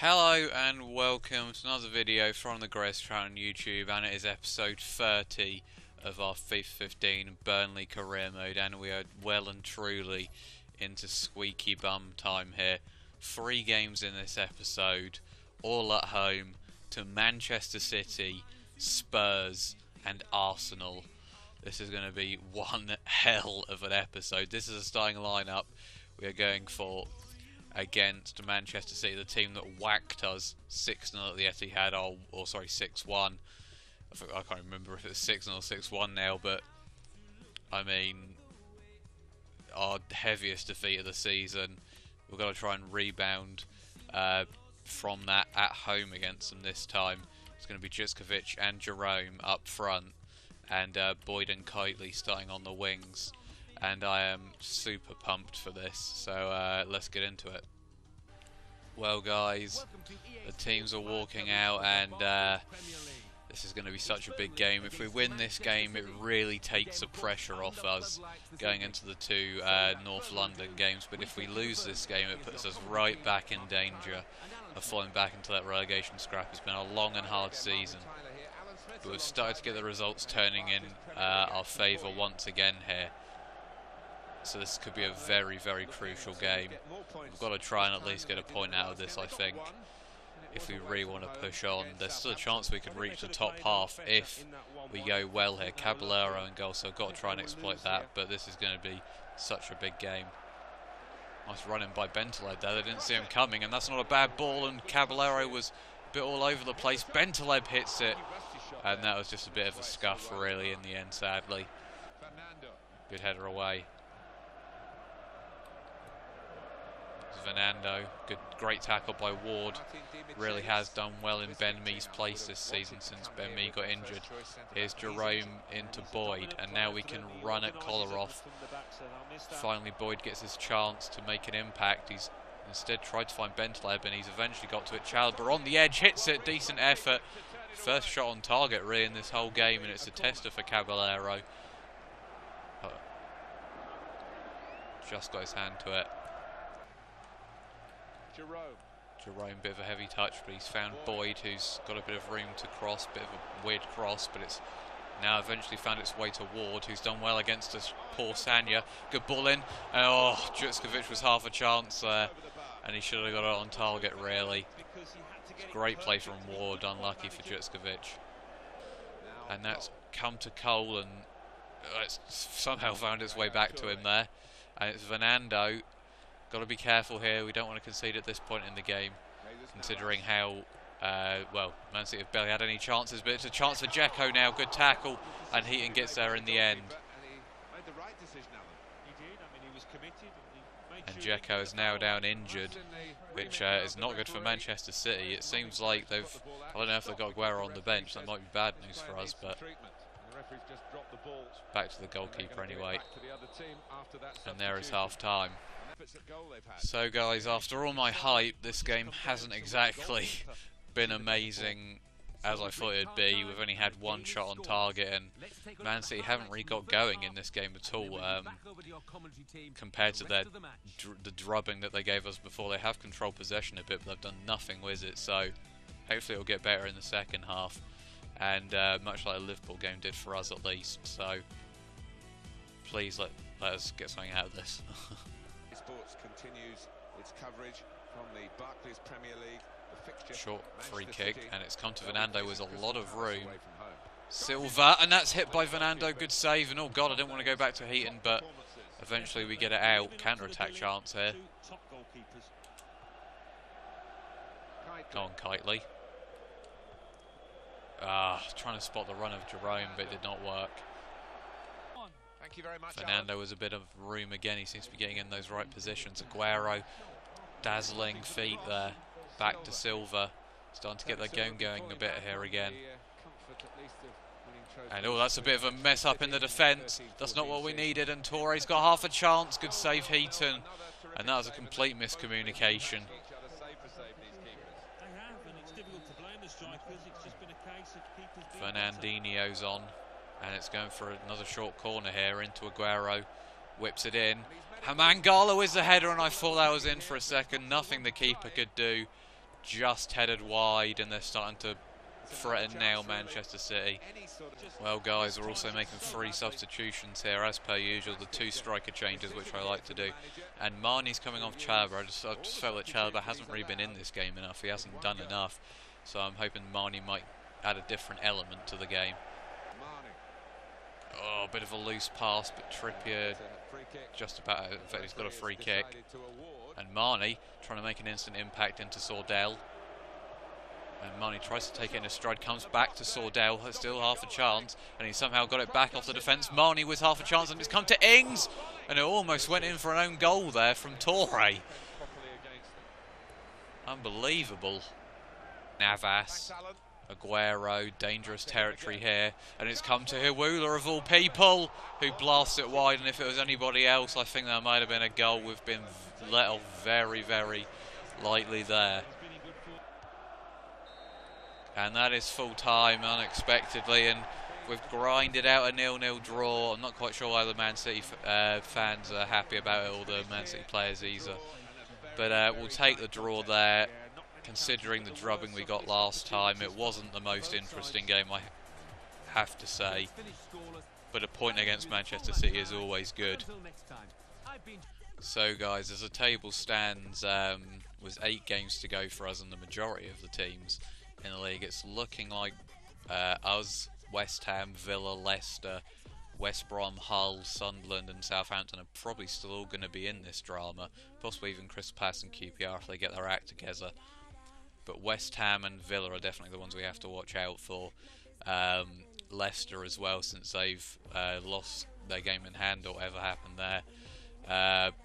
Hello and welcome to another video from TheSavageTrout on YouTube, and it is episode 30 of our FIFA 15 Burnley career mode, and we are well and truly into squeaky bum time here. 3 games in this episode, all at home to Manchester City, Spurs and Arsenal. This is going to be one hell of an episode. This is a starting lineup we are going for against Manchester City, the team that whacked us 6-0 at the Etihad, or sorry, 6-1. I can't remember if it's 6-0 or 6-1 now, but I mean, our heaviest defeat of the season. We've got to try and rebound from that at home against them this time. It's going to be Juskovic and Jerome up front, and Boyd and Kitely starting on the wings. And I am super pumped for this, so let's get into it. Well guys, the teams are walking out, and this is going to be such a big game. If we win this game, it really takes the pressure off us going into the 2 North London games. But if we lose this game, it puts us right back in danger of falling back into that relegation scrap. It's been a long and hard season, but we've started to get the results turning in our favour once again here. So this could be a very, very crucial game. We've got to try and at least get a point out of this, I think. If we really want to push on, there's still a chance we could reach the top half if we go well here. Caballero and goal, so I've got to try and exploit that. But this is going to be such a big game. Nice running by Bentaleb there. They didn't see him coming, and that's not a bad ball. And Caballero was a bit all over the place. Bentaleb hits it, and that was just a bit of a scuff, really, in the end, sadly. Good header away. Fernando, great tackle by Ward. Really has done well in Ben Mee's place this season since Ben Mee got injured. Here's Jerome into Boyd, and now we can run at Kolarov. Finally Boyd gets his chance to make an impact. He's instead tried to find Bentaleb, and he's eventually got to it. Chalobah on the edge, hits it, decent effort. First shot on target really in this whole game, and it's a tester for Caballero. Just got his hand to it. Jerome, bit of a heavy touch, but he's found Boyd, who's got a bit of room to cross, bit of a weird cross, but it's now eventually found its way to Ward, who's done well against us. Poor Sanya, good ball in, oh, Juskovic was half a chance there, and he should have got it on target really. Great play from Ward, unlucky for Juskovic. And that's come to Cole, and it's somehow found its way back to him there, and it's Fernando. Got to be careful here. We don't want to concede at this point in the game, considering how well, Man City have barely had any chances, but it's a chance for Dzeko now. Good tackle, and Heaton gets there in the end. And Dzeko is now down injured, which is not good for Manchester City. It seems like they've, I don't know if they've got Aguero on the bench. That might be bad news for us, but back to the goalkeeper anyway. And there is half time. So guys, after all my hype, this game hasn't exactly been amazing as I thought it'd be. We've only had 1 shot on target, and Man City haven't really got going in this game at all compared to the drubbing that they gave us before. They have controlled possession a bit, but they've done nothing with it, so hopefully it'll get better in the second half, and much like the Liverpool game did for us at least. So please let us get something out of this. Sports continues its coverage from the Barclays Premier League. Short free kick, and it's come to Fernando with a lot of room. Silva, and that's hit by Fernando. Good save, and oh god, I didn't want to go back to Heaton, but eventually we get it out. Counter-attack chance here. Go on, Kitely. Trying to spot the run of Jerome, but it did not work. Thank you very much, Fernando has a bit of room again. He seems to be getting in those right positions. Aguero, dazzling feet there. Back to Silva. Starting to get their game going a bit here again. And oh, that's a bit of a mess up in the defence. That's not what we needed. And Torre's got half a chance. Good save, Heaton. And that was a complete miscommunication. Fernandinho's on. And it's going for another short corner here into Aguero. Whips it in. Hamangala is the header, and I thought that was in for a second. Nothing the keeper could do. just headed wide, and they're starting to threaten now Manchester City. Well, guys, we're also making 3 substitutions here, as per usual. The 2 striker changes, which I like to do. And Marnie's coming off Chalobah. I just felt that Chalobah hasn't really been in this game enough. He hasn't done enough. So I'm hoping Marnie might add a different element to the game. Oh, a bit of a loose pass, but Trippier just about, in fact, he's got a free kick. And Marnie trying to make an instant impact into Sordell. And Marnie tries to take it in a stride, comes back to Sordell, has still half a chance, and he somehow got it back off the defence. Marnie with half a chance, and it's come to Ings, and it almost went in for an own goal there from Torre. Unbelievable. Navas, Aguero, dangerous territory here, and it's come to Hiwula of all people, who blasts it wide, and if it was anybody else, I think that might have been a goal. We've been let off very, very lightly there. And that is full time, unexpectedly, and we've grinded out a 0-0 draw. I'm not quite sure why the Man City fans are happy about it, or the Man City players either. But we'll take the draw there. Considering the drubbing we got last time, it wasn't the most interesting game, I have to say. But a point against Manchester City is always good. So, guys, as the table stands, with 8 games to go for us and the majority of the teams in the league, it's looking like us, West Ham, Villa, Leicester, West Brom, Hull, Sunderland and Southampton are probably still all going to be in this drama. Possibly even Crystal Palace and QPR if they get their act together. But West Ham and Villa are definitely the ones we have to watch out for. Leicester as well, since they've lost their game in hand or whatever happened there.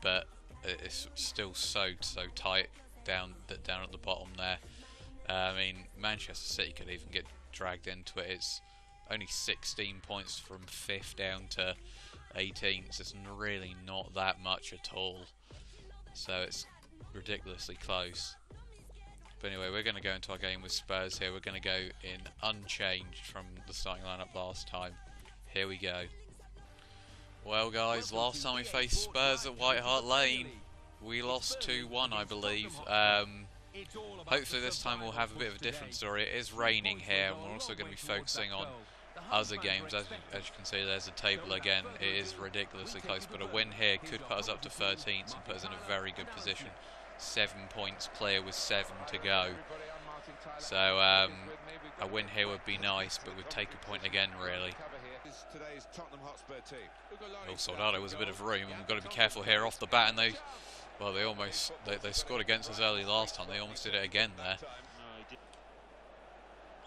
But it's still so tight down at the bottom there. I mean, Manchester City could even get dragged into it. It's only 16 points from 5th down to 18th. So it's really not that much at all. So it's ridiculously close. But anyway, we're going to go into our game with Spurs here. We're going to go in unchanged from the starting lineup last time. Here we go. Well, guys, last time we faced Spurs at White Hart Lane, we lost 2-1, I believe. Hopefully this time we'll have a bit of a different story. It is raining here, and we're also going to be focusing on other games. As you can see, there's a table again. It is ridiculously close, but a win here could put us up to 13th and put us in a very good position. 7 points clear with 7 to go. So a win here would be nice, but we'd take a point again, really. Oh, Soldado was a bit of room, and we've got to be careful here off the bat. And they scored against us early last time. They almost did it again there.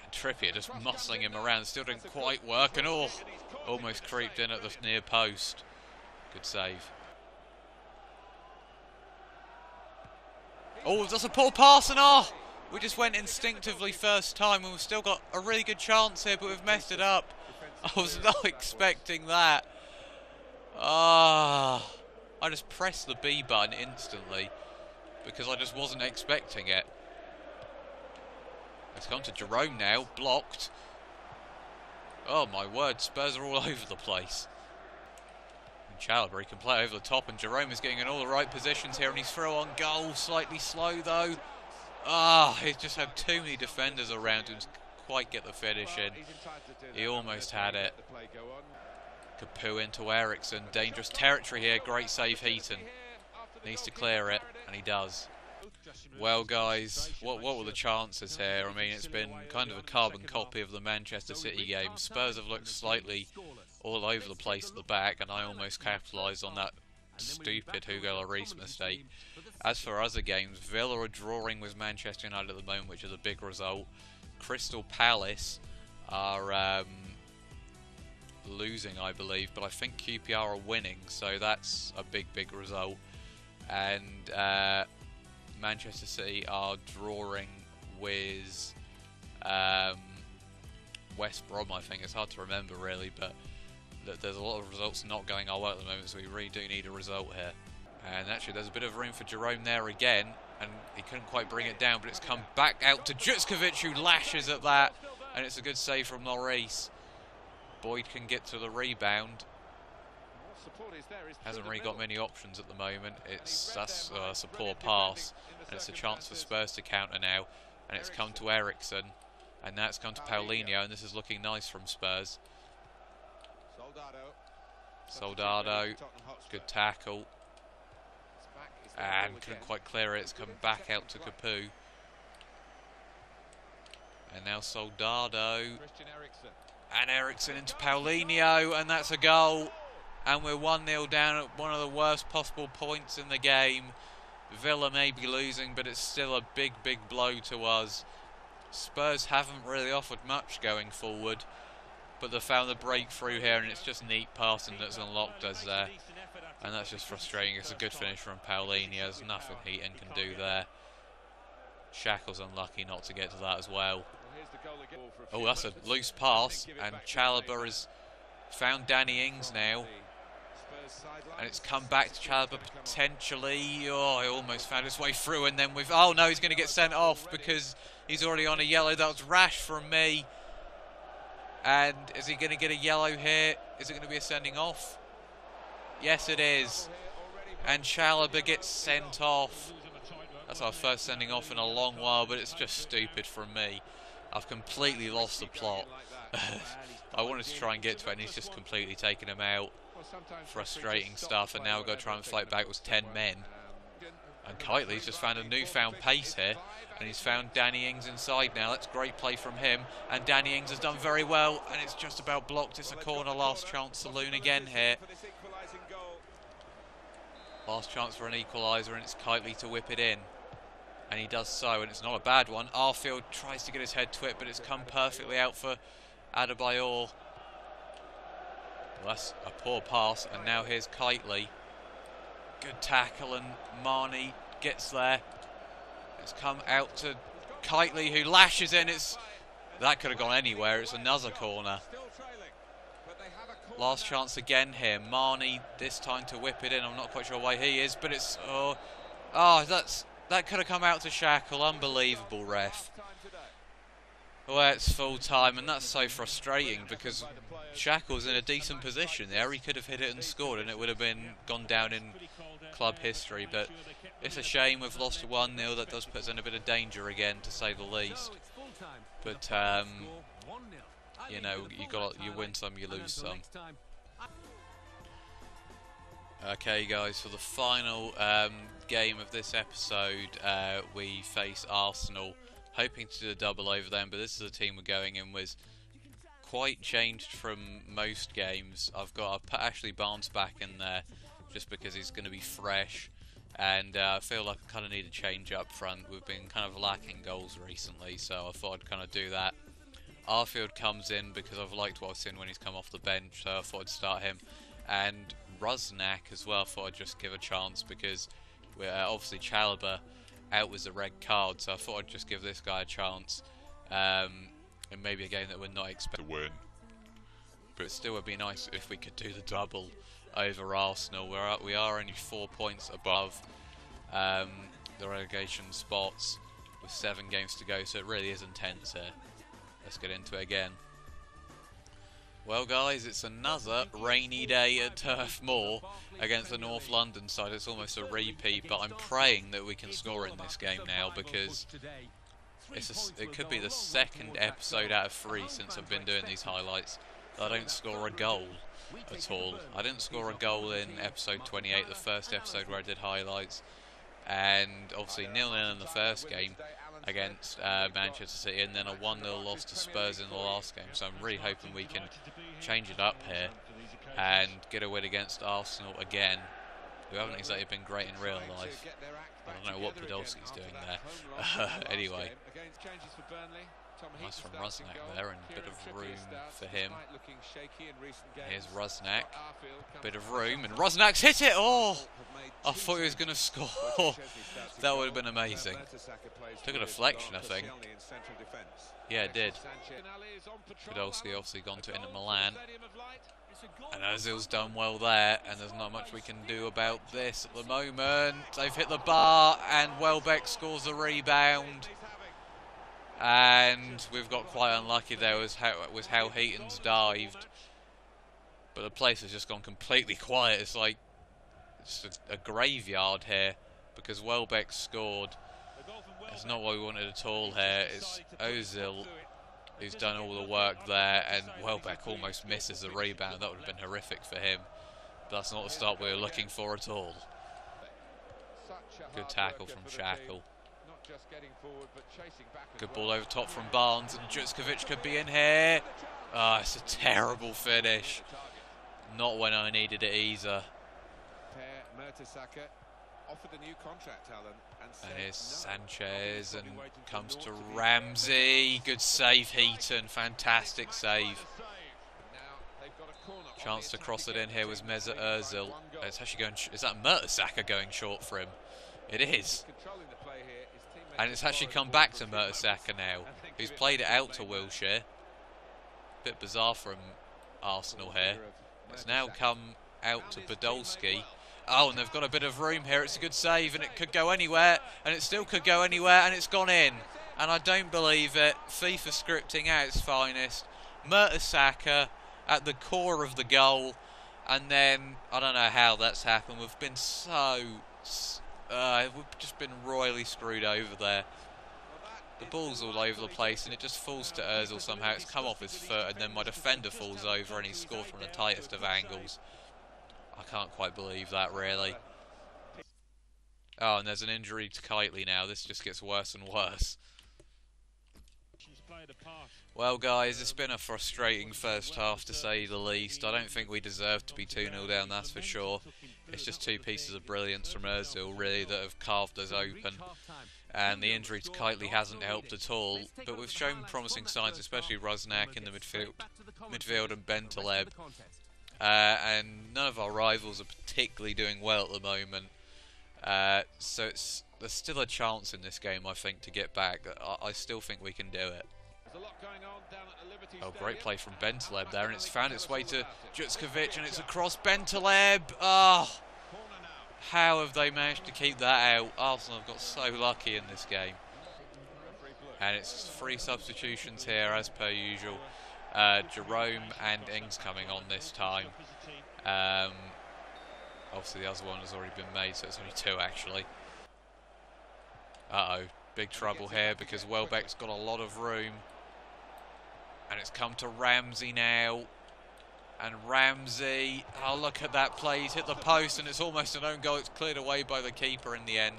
And Trippier just muscling him around, still didn't quite work, and almost creeped in at the near post. Good save. Oh, that's a poor pass, and we just went instinctively first time, and we've still got a really good chance here, but we've messed it up. I was not expecting that. I just pressed the B button instantly because I just wasn't expecting it. It's gone to Jerome now, blocked. Oh my word, Spurs are all over the place. Chalobah, he can play over the top, and Jerome is getting in all the right positions here, and he's throw on goal, slightly slow though. He's just had too many defenders around him to quite get the finish in. He almost had it. Capu into Ericsson, dangerous territory here, great save Heaton. Needs to clear it, and he does. Well, guys, what were the chances here? I mean, it's been kind of a carbon copy of the Manchester City game. Spurs have looked slightly all over the place at the back, and I almost capitalised on that stupid Hugo Lloris mistake. As for other games, Villa are drawing with Manchester United at the moment, which is a big result. Crystal Palace are losing, I believe, but I think QPR are winning, so that's a big result. And Manchester City are drawing with West Brom, I think. It's hard to remember, really, but there's a lot of results not going our way at the moment, so we really do need a result here. And actually, there's a bit of room for Jerome there again, and he couldn't quite bring it down, but it's come back out to Jutskovic, who lashes at that, and it's a good save from Lloris. Boyd can get to the rebound. Hasn't really got many options at the moment. That's a poor pass. And it's a chance for Spurs to counter now. And it's come to Ericsson. And now it's come to Paulinho. And this is looking nice from Spurs. Soldado. Good tackle. And couldn't quite clear it. It's come back out to Capu. And now Soldado. And Ericsson into Paulinho. And that's a goal. And we're 1-0 down at one of the worst possible points in the game. Villa may be losing, but it's still a big, big blow to us. Spurs haven't really offered much going forward, but they found the breakthrough here, and it's just neat passing that's unlocked us there. And that's just frustrating. It's a good finish from Paulinho. There's nothing Heaton can do there. Shackle's unlucky not to get to that as well. Oh, that's a loose pass, and Chalobah has found Danny Ings now. And it's come back to Chalobah potentially. Oh, he almost found his way through, and then with... Oh no, he's going to get sent off because he's already on a yellow. That was rash from me. And is he going to get a yellow here? Is it going to be a sending off? Yes, it is. And Chalobah gets sent off. That's our first sending off in a long while, but it's just stupid from me. I've completely lost the plot. I wanted to try and get to it, and he's just completely taken him out. Frustrating stuff, and now we've got to try and fight back with 10 men. And Kitely's just found a newfound pace here, and he's found Danny Ings inside now. That's great play from him, and Danny Ings has done very well, and it's just about blocked. It's a corner, last chance saloon again here. Last chance for an equaliser, and it's Kitely to whip it in. And he does so, and it's not a bad one. Arfield tries to get his head to it, but it's come perfectly out for Adebayor. Well, that's a poor pass, and now here's Kitely. Good tackle, and Marnie gets there. It's come out to Kitely, who lashes in. That could have gone anywhere. It's another corner. Last chance again here. Marnie this time to whip it in. I'm not quite sure why he is, but it's... that could have come out to Shackle. Unbelievable, ref. Well, it's full time, and that's so frustrating because Shackle's in a decent position there. He could have hit it and scored, and it would have gone down in club history. But it's a shame we've lost to 1-0. That does put us in a bit of danger again, to say the least. But you know, you win some, you lose some. Okay, guys, for the final game of this episode, we face Arsenal. Hoping to do a double over them, but this is a team we're going in with quite changed from most games. I've got Ashley Barnes back in there just because he's going to be fresh, and I feel like I kind of need a change up front. We've been kind of lacking goals recently, so I thought I'd kind of do that. Arfield comes in because I've liked what I've seen when he's come off the bench, so I thought I'd start him. And Rusnak as well, I thought I'd just give a chance because we're obviously Chalobah out with a red card, so I thought I'd just give this guy a chance, and maybe a game that we're not expecting to win. But it still would be nice if we could do the double over Arsenal. We are only 4 points above the relegation spots with 7 games to go, so it really is intense here. Let's get into it again. Well, guys, it's another rainy day at Turf Moor against the North London side. It's almost a repeat, but I'm praying that we can score in this game now because it could be the second episode out of 3 since I've been doing these highlights that I don't score a goal at all. I didn't score a goal in episode 28, the first episode where I did highlights, and obviously 0-0 in the first game against Manchester City, and then a 1-0 loss to Spurs in the last game. So I'm really hoping we can change it up here and get a win against Arsenal again, who haven't exactly been great in real life. I don't know what Podolski's doing there. Anyway, nice from Rusnak there, and a bit of room for him. Here's Rusnak, bit of room, and Rusnak's hit it! Oh! I thought he was going to score. That would have been amazing. Took a deflection, I think. Yeah, it did. Podolski obviously gone to Inter Milan. And Ozil's done well there, and there's not much we can do about this at the moment. They've hit the bar, and Welbeck scores the rebound. And we've got quite unlucky there with how Heaton's dived. But the place has just gone completely quiet. It's like it's a graveyard here because Welbeck scored It's not what we wanted at all here. It's Ozil who's done all the work there, and Welbeck almost misses the rebound. That would have been horrific for him. But that's not the start we were looking for at all. Good tackle from Shackle. Good ball over top from Barnes, and Jutskovic could be in here. Ah, it's a terrible finish. Not when I needed it either. And here's Sanchez, and comes to Ramsey. Good save, Heaton. Fantastic save. Chance to cross it in here was Mesut Ozil. It's actually going. Is that Mertesacker going short for him? It is. And it's actually come back to Mertesacker now, who's played it out to Wilshere. Bit bizarre from Arsenal here. It's now come out to Podolski. Oh, and they've got a bit of room here. It's a good save, and it could go anywhere, and it still could go anywhere, and it's gone in. And I don't believe it. FIFA scripting at its finest. Mertesacker at the core of the goal, and then I don't know how that's happened. We've been we've just been royally screwed over there. The ball's all over the place, and it just falls to Ozil somehow. It's come off his foot, and then my defender falls over, and he scored from the tightest of angles. I can't quite believe that, really. Oh, and there's an injury to Kitely now. This just gets worse and worse. Well, guys, it's been a frustrating first half, to say the least. I don't think we deserve to be 2-0 down, that's for sure. It's just two pieces of brilliance from Ozil, really, that have carved us open. And the injury to Kitely hasn't helped at all. But we've shown promising signs, especially Rusnak in the midfield and Bentaleb. And none of our rivals are particularly doing well at the moment. So there's still a chance in this game, I think, to get back. I still think we can do it. Oh, great play from Bentaleb there, and it's found its way to Jutskovic, and it's across Bentaleb. Oh, how have they managed to keep that out? Arsenal have got so lucky in this game. And it's 3 substitutions here, as per usual. Jerome and Ings coming on this time. Obviously the other one has already been made, so it's only 2 actually. Uh-oh, big trouble here because Welbeck's got a lot of room. And it's come to Ramsey now. And Ramsey, oh, look at that play. He's hit the post, and it's almost an own goal. It's cleared away by the keeper in the end.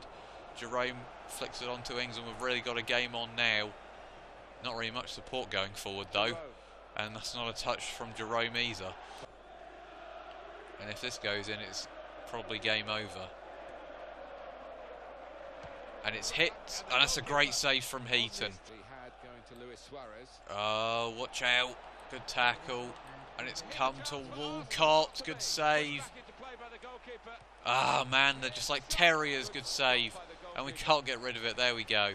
Jerome flicks it on to Ings, and we've really got a game on now. Not really much support going forward, though. And that's not a touch from Jerome either. And if this goes in, it's probably game over. And it's hit, and that's a great save from Heaton. Oh, watch out. Good tackle. And it's come to Walcott. Good save. Ah, man, they're just like terriers. Good save. And we can't get rid of it. There we go.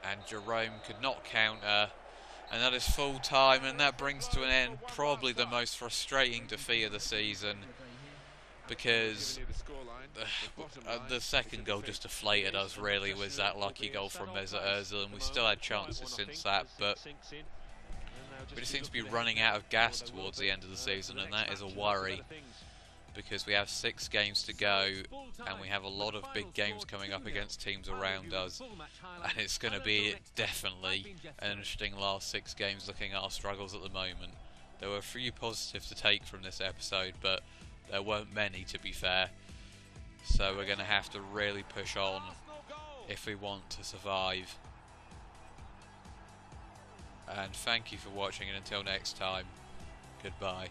And Jerome could not counter. And that is full time. And that brings to an end probably the most frustrating defeat of the season. Because the second goal just deflated us, really, with that lucky goal from Mesut Ozil, and we still had chances since that, but we just seem to be running out of gas towards the end of the season, and that is a worry, because we have 6 games to go, and we have a lot of big games coming up against teams around us, and it's going to be definitely an interesting last 6 games looking at our struggles at the moment. There were a few positives to take from this episode, but there weren't many, to be fair. So we're going to have to really push on if we want to survive. And thank you for watching, and until next time, goodbye.